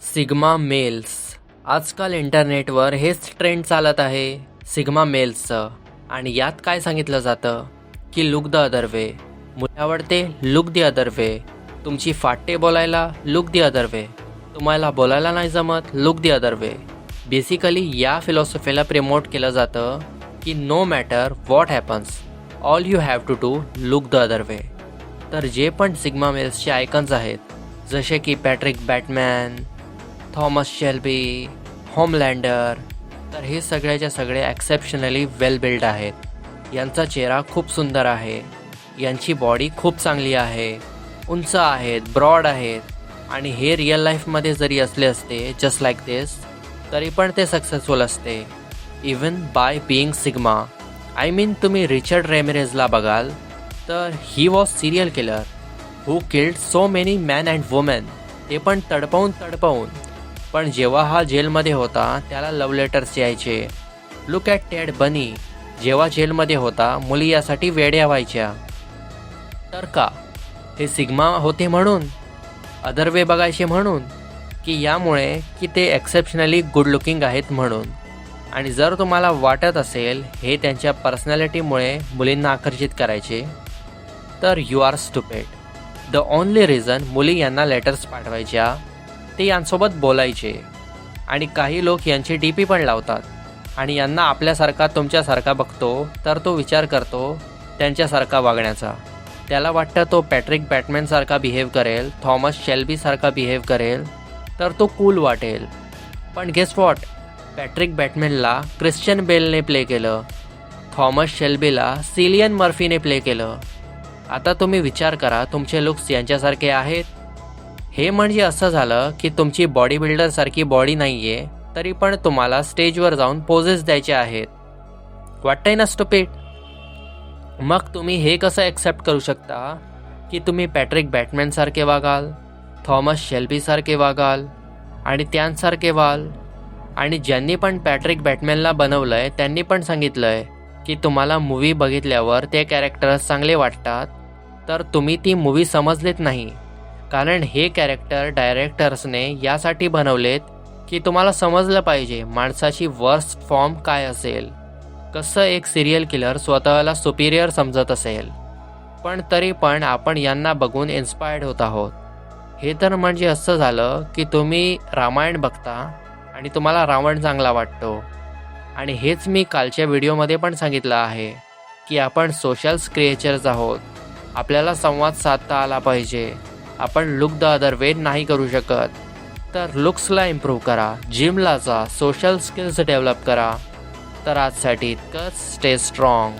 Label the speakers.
Speaker 1: Sigma mails. आजकाल इंटरनेटवर हेच ट्रेंड चालत आहे, सिग्मा मेल्सचं. आणि यात काय सांगितलं जातं की लुक द अदर वे. मुली आवडते लुक द अदर वे. तुमची फाटते बोलायला लुक द अदर वे. तुम्हाला बोलायला नाही जमत look the other way. Basically या फिलॉसॉफीला प्रमोट केलं जातं की no matter what happens, all you have to do look the other way. तर जे पण सिग्मा मेल्सचे आयकन्स आहेत, जसे की Patrick Bateman, Thomas Shelby, Homelander, तर हे सगळ्याच्या सगळे एक्सेप्शनली वेल बिल्ड आहेत. यांचा चेहरा खूप सुंदर आहे, यांची बॉडी खूप चांगली आहे, उंच आहेत, ब्रॉड आहेत. आणि हे रिअल लाईफमध्ये जरी असले असते जस्ट लाईक दिस, तरी पण ते सक्सेसफुल असते even bye being sigma. I mean तुम्ही रिचर्ड रेमिरेजला बघाल तर he was serial killer who killed so many man and women, ते पण तडपवून. पण जेव्हा हा जेलमध्ये होता त्याला लव्ह लेटर्स यायचे. लुक ॲट टेड बनी, जेव्हा जेलमध्ये होता मुली यासाठी वेड्या व्हायच्या. तर का हे सिग्मा होते म्हणून, अदर वे बघायचे म्हणून, की यामुळे की ते एक्सेप्शनली गुड लुकिंग आहेत म्हणून. आणि जर तुम्हाला वाटत असेल हे त्यांच्या पर्सनॅलिटीमुळे मुलींना आकर्षित करायचे, तर you are stupid. The only reason मुली यांना लेटर्स पाठवायच्या ते यांसोबत बोलायचे. आणि काही लोक यांची DP पण लावतात. आणि यांना आपल्यासारखा तुमच्यासारखा बघतो तर तो विचार करतो त्यांच्यासारखा वागण्याचा. त्याला वाटतं तो पॅट्रिक बॅटमॅनसारखा बिहेव करेल, थॉमस शेल्बीसारखा बिहेव करेल तर तो कूल वाटेल. पण गेस वॉट, पॅट्रिक बॅटमॅनला क्रिश्चियन बेलने प्ले केलं, थॉमस शेल्बीला सिलियन मर्फीने प्ले केलं. आता तुम्ही विचार करा, तुमचे लुक्स यांच्यासारखे आहेत. हे म्हणजे असं झालं की तुमची बॉडी बिल्डरसारखी बॉडी नाही आहे, तरी पण तुम्हाला स्टेजवर जाऊन पोजेस द्यायचे आहेत. वाटतंय ना स्टुपिड? मग तुम्ही हे कसं ॲक्सेप्ट करू शकता की तुम्ही पॅट्रिक बॅटमॅनसारखे वागाल, थॉमस शेल्बीसारखे वागाल आणि त्यांसारखे व्हाल. आणि ज्यांनी पण पॅट्रिक बॅटमॅनला बनवलं आहे त्यांनी पण सांगितलं आहे की तुम्हाला मूवी बघितल्यावर ते कॅरेक्टर्स चांगले वाटतात, तर तुम्ही ती मूवी समजलेत नाही. कारण हे कॅरेक्टर डायरेक्टर्सने यासाठी बनवलेत की तुम्हाला समजलं पाहिजे माणसाची वर्स्ट फॉर्म काय असेल, कसं एक सिरियल किलर स्वतःला सुपिरियर समजत असेल. पण तरी पण आपण यांना बघून इन्स्पायर्ड होत आहोत. हे तर म्हणजे असं झालं की तुम्ही रामायण बघता आणि तुम्हाला रावण चांगला वाटतो. आणि हेच मी कालच्या व्हिडिओमध्ये पण सांगितलं आहे की आपण सोशल क्रिएचर्स आहोत. आपल्याला संवाद साधता आला पाहिजे. आपण लुक द अदर वे नाही करू शकत. तर लुक्सला इम्प्रूव्ह करा, जिमला जा, सोशल स्किल्स डेव्हलप करा. तर आजसाठी इतकंच. Stay strong.